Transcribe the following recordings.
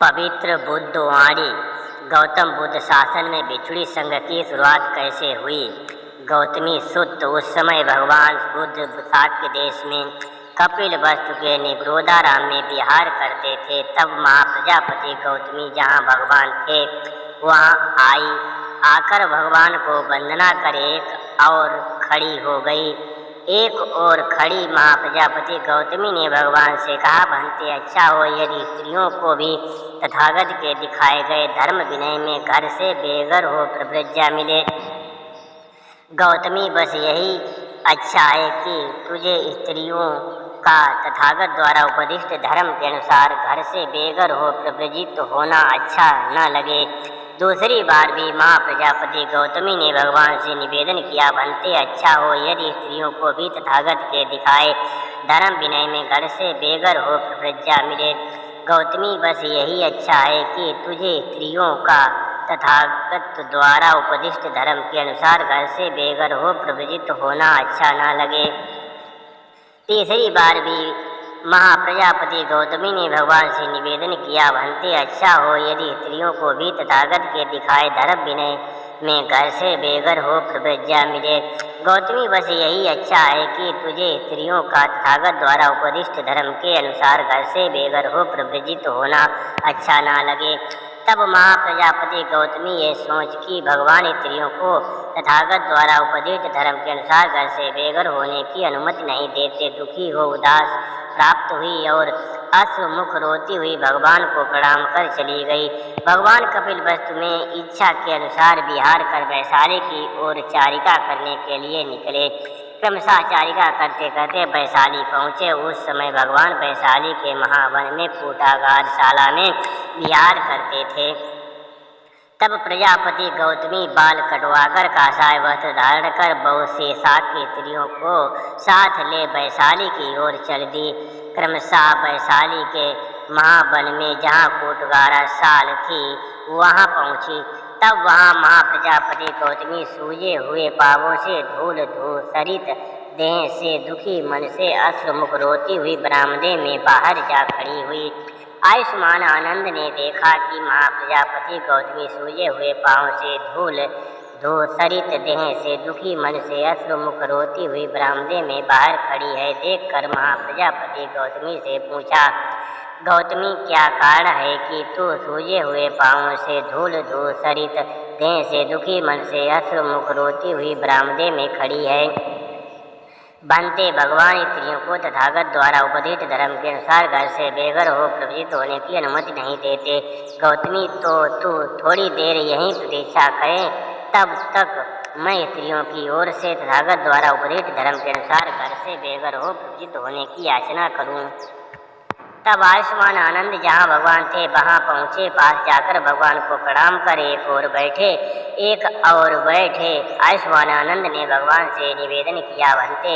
पवित्र बुद्धवाणी। गौतम बुद्ध शासन में बिछुड़ी संघ की शुरुआत कैसे हुई। गौतमी सुत उस समय भगवान बुद्ध शाक्य देश में कपिलवस्तु के निगरोधाराम में विहार करते थे। तब महाप्रजापति गौतमी जहाँ भगवान थे वहाँ आकर भगवान को वंदना कर एक और खड़ी हो गई। एक और खड़ी महाप्रजापति गौतमी ने भगवान से कहा, भंते अच्छा हो यदि स्त्रियों को भी तथागत के दिखाए गए धर्म विनय में घर से बेघर हो प्रव्रज्या मिले। गौतमी बस यही अच्छा है कि तुझे स्त्रियों का तथागत द्वारा उपदिष्ट धर्म के अनुसार घर से बेघर हो प्रव्रजित होना अच्छा न लगे। दूसरी बार भी महाप्रजापति गौतमी ने भगवान से निवेदन किया, भंते अच्छा हो यदि स्त्रियों को भी तथागत के दिखाए धर्म विनय में घर से बेघर हो प्रव्रज्या मिले। गौतमी बस यही अच्छा है कि तुझे स्त्रियों का तथागत द्वारा उपदिष्ट धर्म के अनुसार घर से बेघर हो प्रव्रजित होना अच्छा न लगे। तीसरी बार भी महाप्रजापति गौतमी ने भगवान से निवेदन किया, भंते अच्छा हो यदि स्त्रियों को भी तथागत के दिखाए धर्म विनय में घर से बेघर हो प्रव्रज्या मिले। गौतमी बस यही अच्छा है कि तुझे स्त्रियों का तथागत द्वारा उपदिष्ट धर्म के अनुसार घर से बेघर हो प्रव्रजित होना अच्छा न लगे। तब महाप्रजापति गौतमी ये सोच कि भगवान स्त्रियों को तथागत द्वारा उपदिष्ट धर्म के अनुसार घर से बेघर होने की अनुमति नहीं देते, दुखी हो उदास प्राप्त हुई और अश्रुमुख रोती हुई भगवान को प्रणाम कर चली गई। भगवान कपिलवस्तु में इच्छा के अनुसार विहार कर वैशाली की ओर चारिका करने के लिए निकले। क्रमशः चारिका करते करते वैशाली पहुँचे। उस समय भगवान वैशाली के महावन में कूटागार शाला में विहार करते थे। तब प्रजापति गौतमी बाल कटवाकर काषाय वस्त्र धारण कर बहुत से शाक्य स्त्रियों को साथ ले वैशाली की ओर चल दी। क्रमशः वैशाली के महावन में जहाँ कूटगारा शाल थी वहाँ पहुँची। तब वहाँ महाप्रजापति गौतमी सूजे हुए पावों से धूल धूसरित देह से दुखी मन से अश्रुमुख रोती हुई बरामदे में बाहर जा खड़ी हुई। आयुष्मान आनंद ने देखा कि महाप्रजापति गौतमी सूजे हुए पाँव से धूल धूसरित देह से दुखी मन से अश्रुमुख रोती हुई बरामदे में बाहर खड़ी है। देखकर महाप्रजापति गौतमी से पूछा, गौतमी क्या कारण है कि तू सूजे हुए पाँव से धूल धूसरित देह से दुखी मन से अश्रुमुख रोती हुई बरामदे में खड़ी है। बनते भगवान स्त्रियों को तथागत द्वारा उपदिष्ट धर्म के अनुसार घर से बेघर हो प्रवृत्त होने की अनुमति नहीं देते। गौतमी तो तू थोड़ी देर यहीं प्रतीक्षा करे, तब तक मैं स्त्रियों की ओर से तथागत द्वारा उपदिष्ट धर्म के अनुसार घर से बेघर हो प्रवृत्त होने की याचना करूं। तब आयुष्मान आनंद जहाँ भगवान थे वहाँ पहुँचे। पास जाकर भगवान को प्रणाम कर एक और बैठे। आयुष्मान आनंद ने भगवान से निवेदन किया, भंते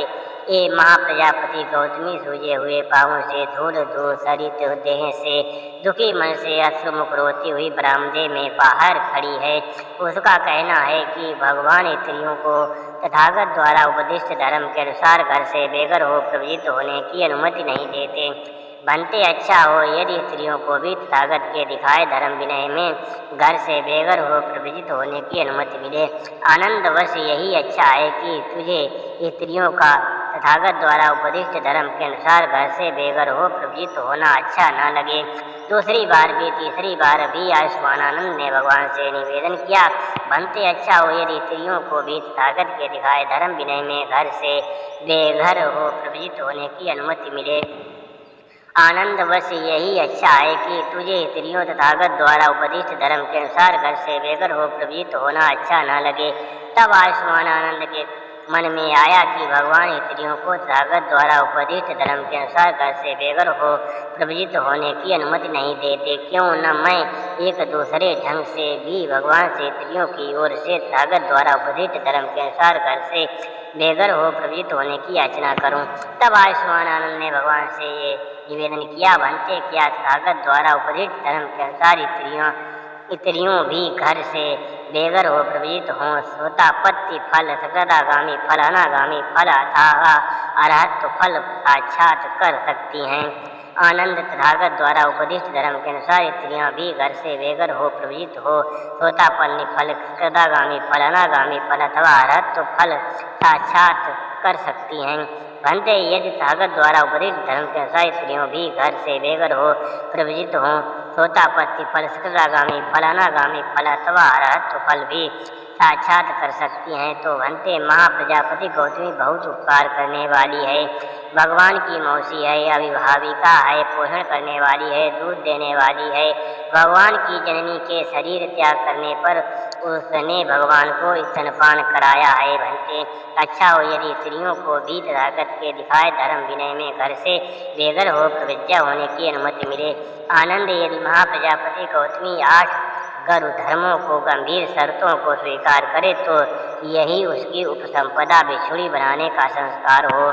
ये महाप्रजापति गौतमी सूजे हुए पाँवों से धूल धूसरित देह से दुखी मन से अश्रुमुख रोती हुई बरामदे में बाहर खड़ी है। उसका कहना है कि भगवान स्त्रियों को तथागत द्वारा उपदिष्ट धर्म के अनुसार घर से बेघर हो प्रवृत्त होने की अनुमति नहीं देते। बनते अच्छा हो यदि स्त्रियों को भी तथागत के दिखाए धर्म विनय में घर से बेघर हो प्रवृत्त होने की अनुमति मिले। आनंदवश यही अच्छा है कि तुझे स्त्रियों का तथागत द्वारा उपदिष्ट धर्म के अनुसार घर से बेघर हो प्रवृत्त होना अच्छा न लगे। दूसरी बार भी तीसरी बार भी आयुष्मान आनंद ने भगवान से निवेदन किया, बनते अच्छा हो यदि स्त्रियों को भी तथागत के दिखाए धर्म विनय में घर से बेघर हो प्रवृत्त होने की अनुमति मिले। आनंदवश यही अच्छा है कि तुझे स्त्रियों तथागत द्वारा उपदिष्ट धर्म के अनुसार घर से बेघर हो प्रवृत्त होना अच्छा न लगे। तब आयुष्मान आनंद के मन में आया कि भगवान स्त्रियों को तथागत द्वारा उपदिष्ट धर्म के अनुसार घर से बेघर हो प्रवृत्त होने की अनुमति नहीं देते। क्यों न मैं एक दूसरे ढंग से भी भगवान से स्त्रियों की ओर से तथागत द्वारा उपदिष्ट धर्म के अनुसार घर से बेघर हो प्रवृत्त होने की याचना करूं। तब आयुष्मान आनंद ने भगवान से ये निवेदन किया, बनते क्या तथागत द्वारा उपदिष्ट धर्म के अनुसार स्त्रियों भी घर से बेघर हो प्रवृत्त हों, सोतापत्ति फल, सकृदागामी फल, अनागामी फल अथवा अरहत फल साक्षात कर सकती हैं। आनंद तथागत द्वारा उपदिष्ट धर्म के अनुसार स्त्रियां भी घर से बेघर हो प्रवृत्त हो सोतापन्नी फल, कृदागामी फल, अनागामी फल अथवा अरहत्व फल साक्षात कर सकती हैं। भंते यदि तथागत द्वारा उपदिष्ट धर्म के अनुसार स्त्रियों भी घर से बेघर हो प्रवृत्त हो सोतापत्ति फल, कृदागामी फल, अनागामी फल अथवा अरहत्व फल भी साक्षात कर सकती हैं तो भंते महाप्रजापति गौतमी बहुत उपकार करने वाली है, भगवान की मौसी है, अभिभाविका है, पोषण करने वाली है, दूध देने वाली है। भगवान की जननी के शरीर त्याग करने पर उसने भगवान को स्तनपान कराया है। भंते अच्छा हो यदि स्त्रियों को भी तथागत के दिखाए धर्म विनय में घर से बेघर हो प्रवृत्त होने की अनुमति मिले। आनंद यदि महाप्रजापति गौतमी 8 गर्व धर्मों को गंभीर शर्तों को स्वीकार करे तो यही उसकी उपसंपदा बिछुड़ी बनाने का संस्कार हो।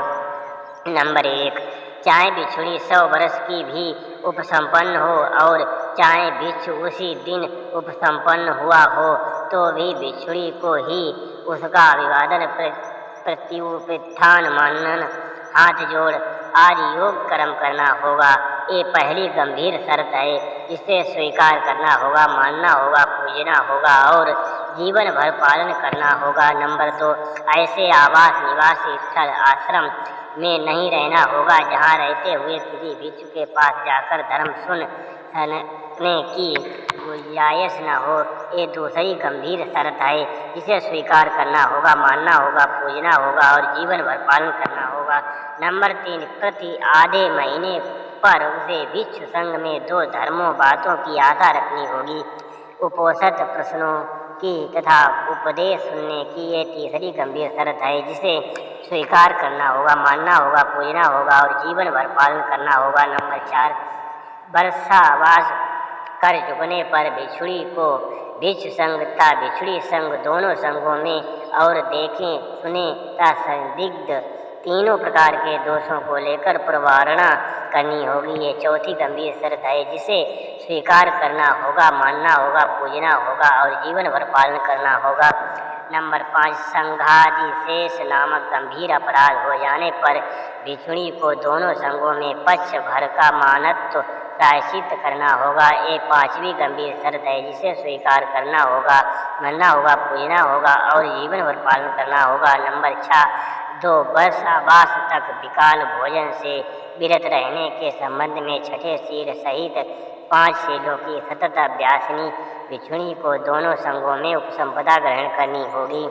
नंबर 1, चाहे बिछुड़ी 100 वर्ष की भी उपसंपन्न हो और चाहे बिच्छू उसी दिन उपसंपन्न हुआ हो तो भी बिछुड़ी को ही उसका अभिवादन प्रत्युत्थान मानन हाथ जोड़ आदि योग कर्म करना होगा। ये पहली गंभीर शर्त है जिसे स्वीकार करना होगा, मानना होगा, पूजना होगा और जीवन भर पालन करना होगा। नंबर 2, ऐसे आवास निवास स्थल आश्रम में नहीं रहना होगा जहाँ रहते हुए किसी भिक्षु के पास जाकर धर्म सुनने की गुंजाइश न हो। ये दूसरी गंभीर शर्त है जिसे स्वीकार करना होगा, मानना होगा, पूजना होगा और जीवन भर पालन करना होगा। नंबर 3, प्रति आधे महीने पर उसे भिक्षु संघ में 2 धर्मों बातों की आशा रखनी होगी, उपोषित प्रश्नों की तथा उपदेश सुनने की। ये तीसरी गंभीर शर्त है जिसे स्वीकार करना होगा, मानना होगा, पूजना होगा और जीवन भर पालन करना होगा। नंबर 4, वर्षावास कर चुकने पर भिक्षुड़ी को भिक्षु संघ तथा भिक्षुड़ी संघ दोनों संघों में और देखें सुने तथा संदिग्ध तीनों प्रकार के दोषों को लेकर प्रवारणा करनी होगी। ये चौथी गंभीर शर्त है जिसे स्वीकार करना होगा, मानना होगा, पूजना होगा और जीवन भर पालन करना होगा। नंबर 5, संघादि शेष नामक गंभीर अपराध हो जाने पर भिक्षुणी को दोनों संघों में पक्ष भर का मानत्व प्रायश्चित करना होगा। ये 5वीं गंभीर शर्त है जिसे स्वीकार करना होगा, मानना होगा, पूजना होगा और जीवन भर पालन करना होगा। नंबर 6, 2 वर्षावास तक विकाल भोजन से विरत रहने के संबंध में छठे शील सहित 5 शीलों की सतत अभ्यासिनी भिक्षुणी को दोनों संघों में उपसंपदा ग्रहण करनी होगी।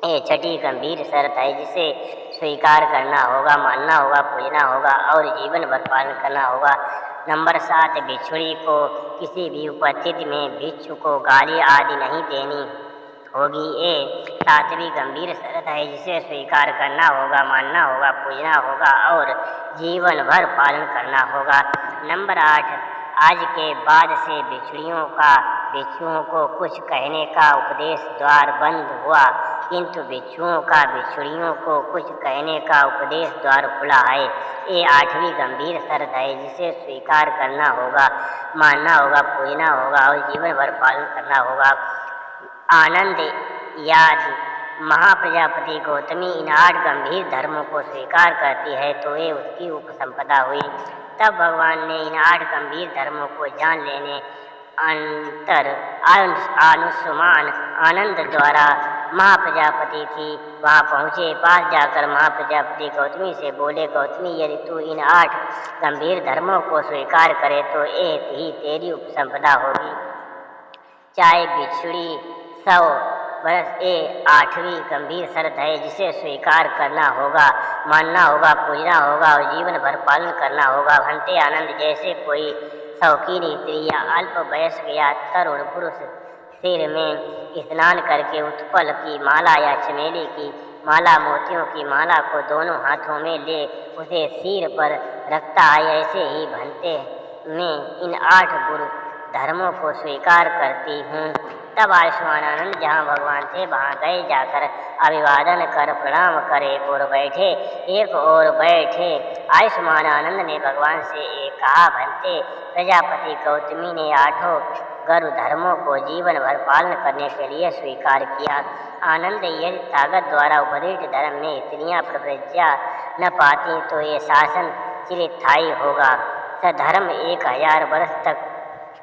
ये छठी गंभीर शर्त है जिसे स्वीकार करना होगा, मानना होगा, पूजना होगा और जीवन भर पालन करना होगा। नंबर 7, भिक्षुणी को किसी भी उपस्थिति में भिक्षु को गाली आदि नहीं देनी होगी। ये 7वीं गंभीर शर्त है जिसे स्वीकार करना होगा, मानना होगा, पूजना होगा और जीवन भर पालन करना होगा। नंबर 8, आज के बाद से भिक्षुओं को कुछ कहने का उपदेश द्वार बंद हुआ, किंतु भिक्षुओं का भिक्षुणियों को कुछ कहने का उपदेश द्वार खुला है। ये 8वीं गंभीर शर्त है जिसे स्वीकार करना होगा, मानना होगा, पूजना होगा और जीवन भर पालन करना होगा। आनंद याद महाप्रजापति गौतमी इन 8 गंभीर धर्मों को स्वीकार करती है तो ये उसकी उपसंपदा हुई। तब भगवान ने इन 8 गंभीर धर्मों को जान लेने अंतर अनुसमान आनंद द्वारा महाप्रजापति थी वहाँ पहुँचे। पास जाकर महाप्रजापति गौतमी से बोले, गौतमी यदि तू इन 8 गंभीर धर्मों को स्वीकार करे तो एक ही तेरी उपसंपदा होगी, चाहे भिक्षुड़ी 100 वर्ष। ये 8वीं गंभीर शर्त है जिसे स्वीकार करना होगा, मानना होगा, पूजना होगा और जीवन भर पालन करना होगा। भंते आनंद, जैसे कोई शौकीन स्त्री या अल्प वयस्क या तरुण पुरुष सिर में स्नान करके उत्पल की माला या चमेली की माला, मोतियों की माला को दोनों हाथों में ले उसे सिर पर रखता है, ऐसे ही भंते मैं इन 8 गुरु धर्मों को स्वीकार करती हूँ। तब आयुष्मान आनंद जहाँ भगवान थे वहाँ गए, जाकर अभिवादन कर प्रणाम कर एक और बैठे। आयुष्मान आनंद ने भगवान से एक कहा, भंते प्रजापति गौतमी ने 8 गर्व धर्मों को जीवन भर पालन करने के लिए स्वीकार किया। आनंद, यदि ताकत द्वारा उपदिष्ट धर्म में स्त्रियाँ प्रवृत्तियाँ न पाती तो ये शासन चिरस्थायी होगा। धर्म 1000 वर्ष तक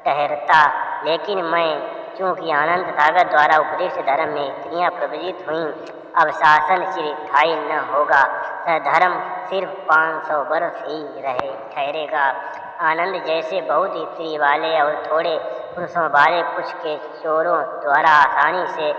ठहरता, लेकिन मैं चूंकि आनंद तथागत द्वारा उपदिष्ट धर्म में स्त्रियाँ प्रवृत्त हुई, अब शासन चिरस्थायी न होगा। धर्म सिर्फ 500 वर्ष ही ठहरेगा। आनंद जैसे बहुत स्त्री वाले और थोड़े पुरुषों वाले कुछ के चोरों द्वारा आसानी से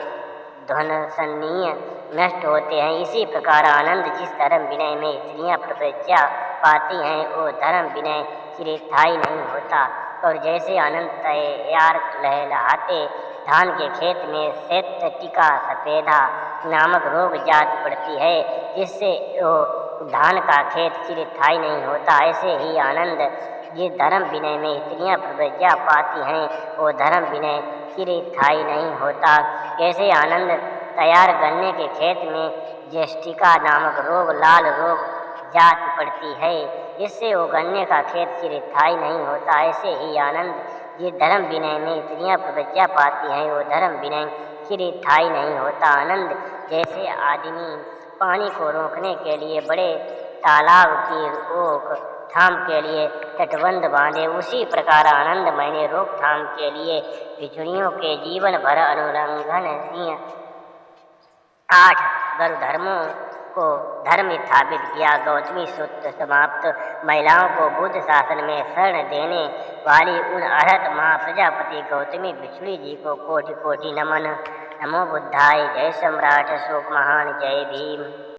ध्वंसनीय नष्ट होते हैं, इसी प्रकार आनंद जिस धर्म विनय में स्त्रियाँ प्रवृत्तियाँ पाती हैं वो धर्म विनय चिरस्थायी नहीं होता। और जैसे आनंद तैयार लहलहाते धान के खेत में शैत्य टीका सफेदा नामक रोग जात पड़ती है, जिससे वो धान का खेत चिरस्थायी नहीं होता, ऐसे ही आनंद जिस धर्म विनय में स्त्रियाँ प्रवृत्तियाँ पाती हैं वो धर्म विनय चिरस्थायी नहीं होता। जैसे आनंद तैयार गन्ने के खेत में जेष्टिका नामक रोग लाल रोग जात पड़ती है, जिससे वो गन्ने का खेत चिरस्थायी नहीं होता, ऐसे ही आनंद जिस धर्म विनय में स्त्रियाँ प्रवृत्तियाँ पाती हैं वो धर्म विनय चिरस्थायी नहीं होता। आनंद जैसे आदमी पानी को रोकने के लिए बड़े तालाब की रोकथाम के लिए तटबंध बांधे, उसी प्रकार आनंद मैंने रोकथाम के लिए बिछुड़ियों के जीवन भर अनुल्लंघनीय 8 धर्मों को धर्म स्थापित किया। गौतमी सूत्र समाप्त। महिलाओं को बुद्ध शासन में शरण देने वाली उन अर्हत महाप्रजापति गौतमी बिछुड़ी जी को कोटि कोटि नमन। नमो बुद्धाय। जय सम्राट अशोक महान। जय भीम।